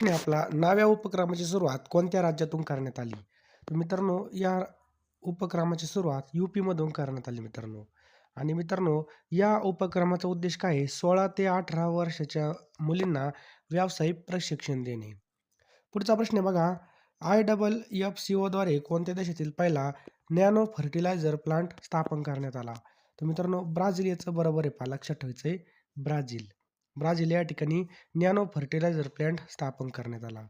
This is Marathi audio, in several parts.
आणि आपला नव्या उपक्रमाची सुरुवात कोणत्या राज्यातून करण्यात आली? तर मित्रांनो, या उपक्रमाची सुरुवात यूपीमधून करण्यात आली मित्रांनो. आणि मित्रांनो, या उपक्रमाचा उद्देश काय आहे? 16 ते 18 वर्षाच्या मुलींना व्यावसायिक प्रशिक्षण देणे. पुढचा प्रश्न आहे बघा, IFFCOद्वारे कोणत्या देशातील पहिला नॅनो फर्टिलायझर प्लांट स्थापन करण्यात आला? तर मित्रांनो, ब्राझील याचं बरोबर आहे पहा, लक्षात ठेवायचं आहे ब्राझील. ब्राझील या ठिकाणी नॅनो फर्टिलायझर प्लांट स्थापन करण्यात आला.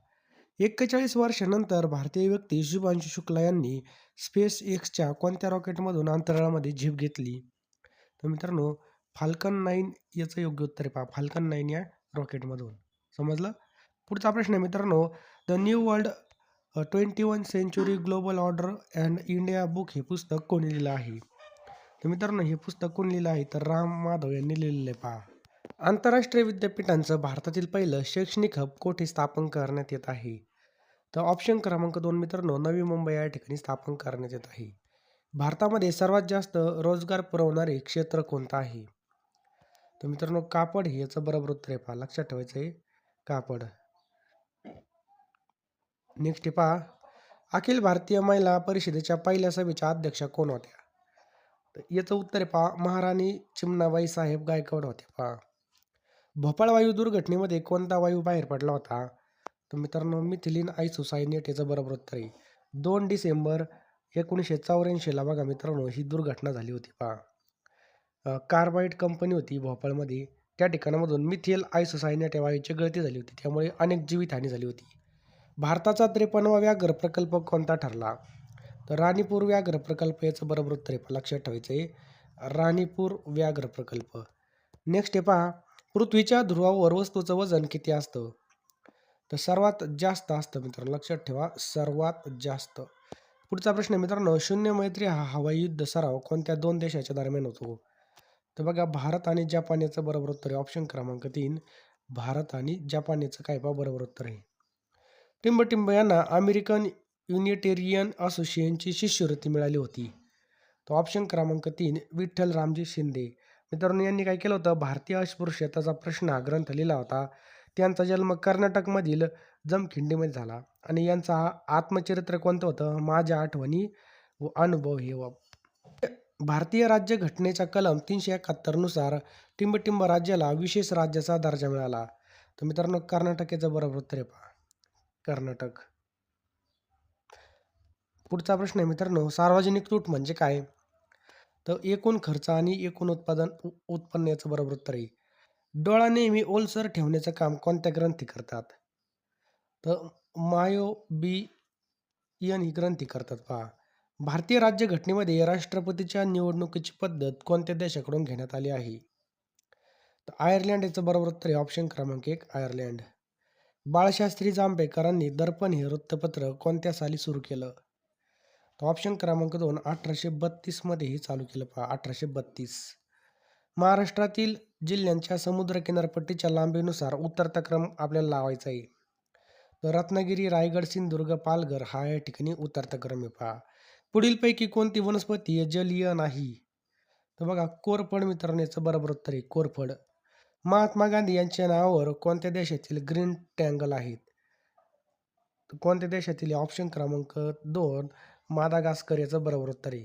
41 वर्षानंतर भारतीय व्यक्ती शुभांशू शुक्ला यांनी स्पेस एक्सच्या कोणत्या रॉकेटमधून अंतराळामध्ये झेप घेतली? तर मित्रांनो, फाल्कन 9 याचं योग्य उत्तर आहे पहा, फाल्कन 9 या रॉकेटमधून. समजलं? पुढचा प्रश्न आहे मित्रांनो, the new world 21 century global order and India book हे पुस्तक कोणी लिहिलं आहे? तर मित्रांनो, हे पुस्तक कोणी लिहिलं आहे? तर राम माधव यांनी लिहिलेलं आहे पहा. आंतरराष्ट्रीय विद्यापीठांचं भारतातील पहिलं शैक्षणिक हब कोठे स्थापन करण्यात येत आहे? तर ऑप्शन क्रमांक 2 मित्रांनो, नवी मुंबई या ठिकाणी स्थापन करण्यात येत आहे. भारतामध्ये सर्वात जास्त रोजगार पुरवणारे क्षेत्र कोणतं आहे? तर मित्रांनो, कापड हे याचं बरोबर उत्तर आहे पहा, लक्षात ठेवायचं आहे कापड. नेक्स्ट आहे पहा, अखिल भारतीय महिला परिषदेच्या पहिल्या सभेच्या अध्यक्षा कोण होत्या? तर याचं उत्तर आहे पहा, महाराणी चिमणाबाई साहेब गायकवाड होत्या पहा. भोपाळ वायू दुर्घटनेमध्ये कोणता वायू बाहेर पडला होता? तर मित्रांनो, मिथिलीन आयसोसायनेट याचं बरोबर उत्तर आहे. 2 डिसेंबर 1984ला बघा मित्रांनो, ही दुर्घटना झाली होती पहा. कार्बाईड कंपनी होती भोपाळमध्ये. त्या ठिकाणामधून मिथेल आयसोसायनेट या वायूची गळती झाली होती. त्यामुळे अनेक जीवितहानी झाली होती. भारताचा 53वा व्याघ्र प्रकल्प कोणता ठरला? तर राणीपूर व्याघ्र प्रकल्प याचं बरोबर उत्तर आहे. लक्षात ठेवायचं आहे, राणीपूर व्याघ्र प्रकल्प. नेक्स्ट आहे पहा, पृथ्वीच्या ध्रुवावर वस्तूचं वजन किती असतं? तर सर्वात जास्त असतं मित्रांनो, लक्षात ठेवा, सर्वात जास्त. पुढचा प्रश्न आहे मित्रांनो, शून्य मैत्री हा हवाई युद्ध सराव कोणत्या 2 देशाच्या दरम्यान होतो? तर बघा, भारत आणि जपान याचं बरोबर उत्तर आहे. ऑप्शन क्रमांक 3, भारत आणि जपान याचं काय पहा बरोबर उत्तर आहे. टिंबटिंब यांना अमेरिकन युनिटेरियन असोसिएशनची शिष्यवृत्ती मिळाली होती. तो ऑप्शन क्रमांक 3, विठ्ठल रामजी शिंदे. मित्रांनो, यांनी काय केलं होतं, भारतीय अस्पृश्यतेचा प्रश्न हा ग्रंथ लिहिला होता. त्यांचा जन्म कर्नाटकमधील जमखिंडीमध्ये झाला आणि यांचा आत्मचरित्र कोणतं होतं? माझ्या आठवणी व अनुभव हे भारतीय राज्यघटनेच्या कलम 371 नुसार टिंबटिंब राज्याला विशेष राज्याचा दर्जा मिळाला. तर मित्रांनो, कर्नाटक याचं बरोबर उत्तर आहे पहा, कर्नाटक. पुढचा प्रश्न आहे मित्रांनो, सार्वजनिक तूट म्हणजे काय? तर एकूण खर्च आणि एकूण उत्पन्न याचं बरोबर उत्तर आहे. डोळा नेहमी ओलसर ठेवण्याचं काम कोणत्या ग्रंथी करतात? तर मायोबियन ही ग्रंथी करतात पहा. भारतीय राज्यघटनेमध्ये राष्ट्रपतीच्या निवडणुकीची पद्धत कोणत्या देशाकडून घेण्यात आली आहे? तर आयर्लंड याचं बरोबर उत्तर आहे. ऑप्शन क्रमांक 1, आयर्लंड. बाळशास्त्री जांभेकरांनी दर्पण हे वृत्तपत्र कोणत्या साली सुरू केलं? तर ऑप्शन क्रमांक 2, 1832 मध्ये हे चालू केलं पहा, 1832. महाराष्ट्रातील जिल्ह्यांच्या समुद्र किनारपट्टीच्या लांबीनुसार उतरता क्रम आपल्याला लावायचा आहे. तर रत्नागिरी, रायगड, सिंधुदुर्ग, पालघर हा या ठिकाणी उतरता क्रम आहे पहा. पुढीलपैकी कोणती वनस्पती जलीय नाही? तर बघा, कोरफड मित्रांनो याचं बरोबर उत्तर आहे, कोरफड. महात्मा गांधी यांच्या नावावर कोणत्या देशातील ग्रीन ट्रँगल आहेत? तर कोणत्या देशातील? ऑप्शन क्रमांक 2, मादागास्कर याचं बरोबर उत्तर आहे.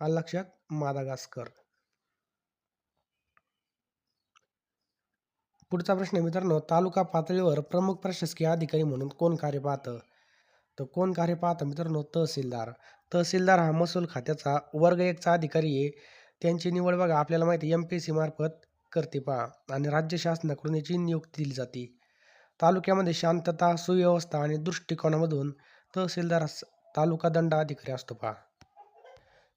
आलं लक्षात? मादागास्कर. पुढचा प्रश्न आहे मित्रांनो, तालुका पातळीवर प्रमुख प्रशासकीय अधिकारी म्हणून कोण कार्य पाहतं? तर कोण कार्य पाहतं मित्रांनो? तहसीलदार. तहसीलदार हा महसूल खात्याचा वर्ग 1 चा अधिकारी आहे. त्यांची निवड बघा आपल्याला माहिती आहे MPSC मार्फत करते पहा आणि राज्य शासनाकडून याची नियुक्ती दिली जाते. तालुक्यामध्ये शांतता, सुव्यवस्था आणि दृष्टिकोनामधून तहसीलदार तालुका दंडाधिकारी असतो पहा.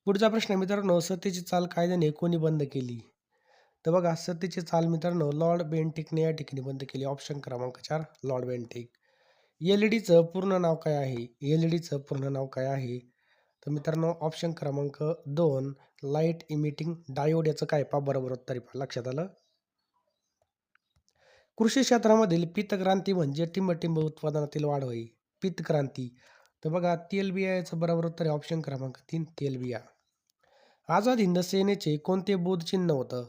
पुढचा प्रश्न आहे मित्रांनो, सतीची चाल कायद्याने कोणी बंद केली? तर बघा, सतीची चाल मित्रांनो लॉर्ड बेंटिकने या ठिकाणी बंद केली. ऑप्शन क्रमांक 4, लॉर्ड बेंटिक. एल-ई-डीचं पूर्ण नाव काय आहे? एल-ई-डीचं पूर्ण नाव काय आहे? तर मित्रांनो, ऑप्शन क्रमांक 2, लाईट इमिटिंग डायोड याचं काय पहा बरोबर उत्तर आहे पहा, लक्षात आलं? कृषी क्षेत्रामधील पीतक्रांती म्हणजे टिंबटिंब उत्पादनातील वाढ होय. पीतक्रांती. तर बघा, तेलबिया याचं बरोबर उत्तर आहे. ऑप्शन क्रमांक 3, तेलबिया. आझाद हिंद सेनेचे कोणते बोधचिन्ह होतं?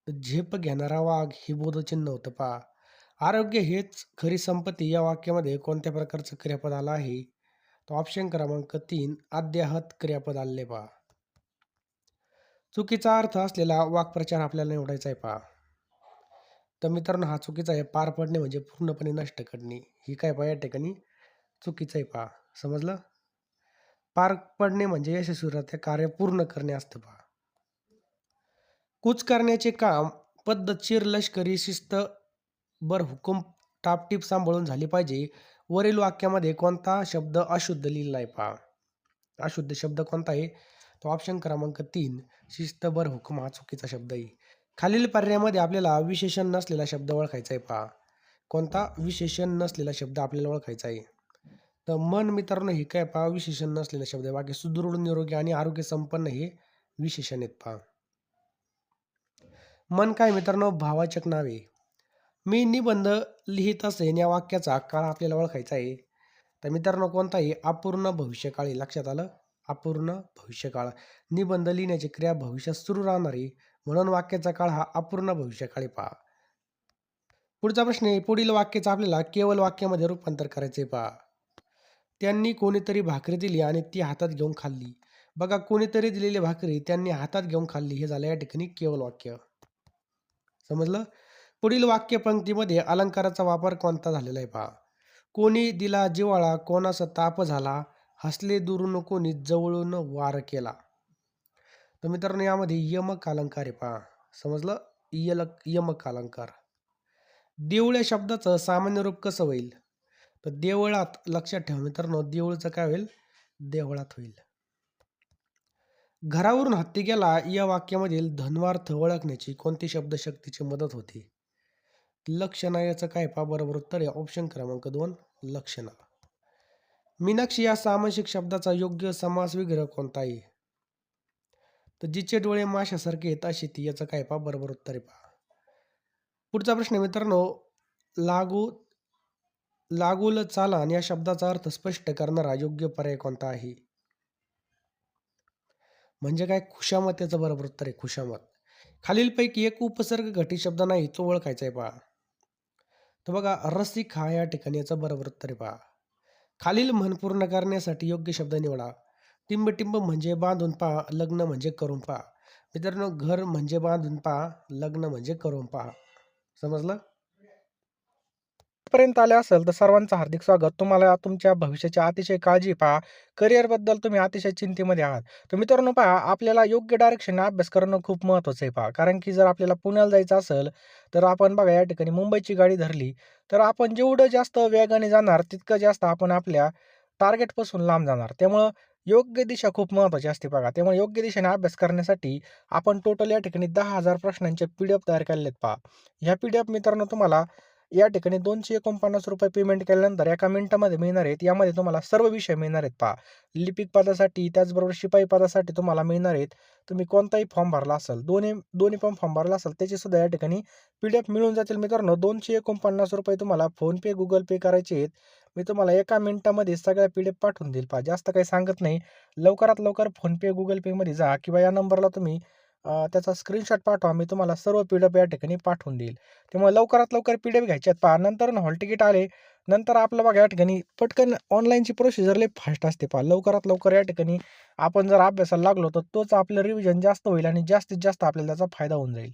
तर झेप घेणारा वाघ हे बोधचिन्ह होतं पहा. आरोग्य हेच खरी संपत्ती या वाक्यामध्ये कोणत्या प्रकारचं क्रियापद आलं आहे? तर ऑप्शन क्रमांक 3 अद्याहत क्रियापद आलेले पहा. चुकीचा अर्थ असलेला वाक्प्रचार आपल्याला निवडायचा आहे पहा. तर मित्रांनो हा चुकीचा आहे. पार पडणे म्हणजे पूर्णपणे नष्ट करणे. ही काय पहा या ठिकाणी चुकीचं आहे पहा. समजलं? पार पडणे म्हणजे यशस्वीरित्या कार्य पूर्ण करणे असतं पहा. कूच करण्याचे काम पद्धतशीर लष्करी शिस्त हुकूम टापटीप सांभाळून झाली पाहिजे. वरील वाक्यामध्ये कोणता शब्द अशुद्ध लिहिला आहे पहा. अशुद्ध शब्द कोणता आहे? तो ऑप्शन क्रमांक 3 शिस्तभर हुकूम हा चुकीचा शब्द आहे. खालील पर्यायामध्ये आपल्याला विशेषण नसलेला शब्द ओळखायचा आहे पहा. कोणता? विशेषण नसलेला शब्द आपल्याला ओळखायचा आहे. तर मन मित्रांनो हे काय पहा विशेषण नसलेला शब्द आहे. बाकी सुदृढ, निरोगी आणि आरोग्य संपन्न हे विशेषण आहेत पहा. मन काय मित्रांनो भावाचक नाव आहे. मी निबंध लिहित असेन या वाक्याचा काळ आपल्याला ओळखायचा आहे. तर मित्रांनो कोणता आहे? अपूर्ण भविष्यकाळ आहे. लक्षात आलं? अपूर्ण भविष्यकाळ. निबंध लिहिण्याची क्रिया भविष्यात सुरू राहणार आहे. म्हणून वाक्याचा काळ हा अपूर्ण भविष्यकाळ आहे पहा. पुढचा प्रश्न आहे. पुढील वाक्याचं आपल्याला केवळ वाक्यामध्ये रूपांतर करायचे पहा. त्यांनी कोणीतरी भाकरी दिली आणि ती हातात घेऊन खाल्ली. बघा कोणीतरी दिलेली भाकरी त्यांनी हातात घेऊन खाल्ली हे झालं या ठिकाणी केवळ वाक्य. समजलं? पुढील वाक्य पंक्तीमध्ये अलंकाराचा वापर कोणता झालेला आहे पहा. कोणी दिला जिव्हाळा, कोणाचा ताप झाला, हसले दुरून कोणी जवळून वार केला. तर मित्रांनो यामध्ये यमक अलंकार आहे पहा. समजलं? यमक अलंकार. देऊळ या शब्दाचं सामान्य रूप कसं होईल? तर देवळात. लक्षात ठेवा मित्रांनो देऊळचं काय होईल? देवळात होईल. घरावरून हत्ती गेला या वाक्यामधील धन्वार्थ ओळखण्याची कोणती शब्दशक्तीची मदत होते? लक्षणा याचं काय पहा बरोबर उत्तर आहे ऑप्शन क्रमांक 2 लक्षणा. मीनाक्षी या सामासिक शब्दाचा योग्य समास विग्रह कोणता आहे? तर जिचे डोळे माशासारखे आहेत अशी ती. याचं काय पहा बरोबर उत्तर आहे पहा. पुढचा प्रश्न आहे मित्रांनो. लागू लागूल चालान या शब्दाचा अर्थ स्पष्ट करणारा योग्य पर्याय कोणता आहे? म्हणजे काय? खुशामत याचं बरोबर उत्तर आहे खुशामत. खालीलपैकी एक उपसर्ग घटित शब्द नाही तो ओळखायचा आहे पहा. तर बघा रसिक हा या ठिकाणी याचं बरोबर उत्तर आहे पहा. खालील म्हण पूर्ण करण्यासाठी योग्य शब्द निवडा. टिंब-टिंब म्हणजे बांधून पहा, लग्न म्हणजे करून पहा. मित्रांनो घर म्हणजे बांधून पहा, लग्न म्हणजे करून पहा. समजलं? पर्यंत आले असेल तर सर्वांचं हार्दिक स्वागत. तुम्हाला तुमच्या भविष्याची अतिशय काळजी पहा. करिअरबद्दल तुम्ही अतिशय चिंतेमध्ये आहात. तर मित्रांनो पहा आपल्याला योग्य डायरेक्शनने अभ्यास करणं खूप महत्त्वाचं आहे पहा. कारण की जर आपल्याला पुण्याला जायचं असेल तर आपण बघा या ठिकाणी मुंबईची गाडी धरली तर आपण जेवढं जास्त वेगाने जाणार तितकं जास्त आपण आपल्या टार्गेटपासून लांब जाणार. त्यामुळं योग्य दिशा खूप महत्त्वाची असते बघा. त्यामुळे योग्य दिशेने अभ्यास करण्यासाठी आपण टोटल या ठिकाणी 10,000 प्रश्नांचे PDF तयार केलेले आहेत पहा. ह्या PDF मित्रांनो तुम्हाला या ठिकाणी ₹249 पेमेंट केल्यानंतर एका मिनिटामध्ये मिळणार आहेत. यामध्ये तुम्हाला सर्व विषय मिळणार आहेत पहा. लिपिक पदासाठी त्याचबरोबर शिपाई पदासाठी तुम्हाला मिळणार आहेत. तुम्ही कोणताही फॉर्म भरला असेल, दोन्ही दोन्ही पण फॉर्म भरला असेल त्याचे सुद्धा या ठिकाणी PDF मिळून जातील मित्रांनो. ₹249 तुम्हाला फोनपे, Google पे करायचे आहेत. मी तुम्हाला एका मिनिटामध्ये सगळ्या PDF पाठवून देईल पहा. जास्त काही सांगत नाही. लवकरात लवकर फोनपे, Google पेमध्ये जा किंवा या नंबरला तुम्ही त्याचा स्क्रीनशॉट पाठवा. मी तुम्हाला सर्व PDF या ठिकाणी पाठवून देईल. त्यामुळे लवकरात लवकर PDF घ्यायचे आहेत पहा. नंतर हॉल तिकीट आले, नंतर आपलं बघा या ठिकाणी पटकन ऑनलाईनची प्रोसिजर लई फास्ट असते पहा. लवकरात लवकर या ठिकाणी आपण जर अभ्यासाला लागलो, तर तोच आपलं रिव्हिजन जास्त होईल आणि जास्तीत जास्त आपल्याला त्याचा फायदा होऊन जाईल.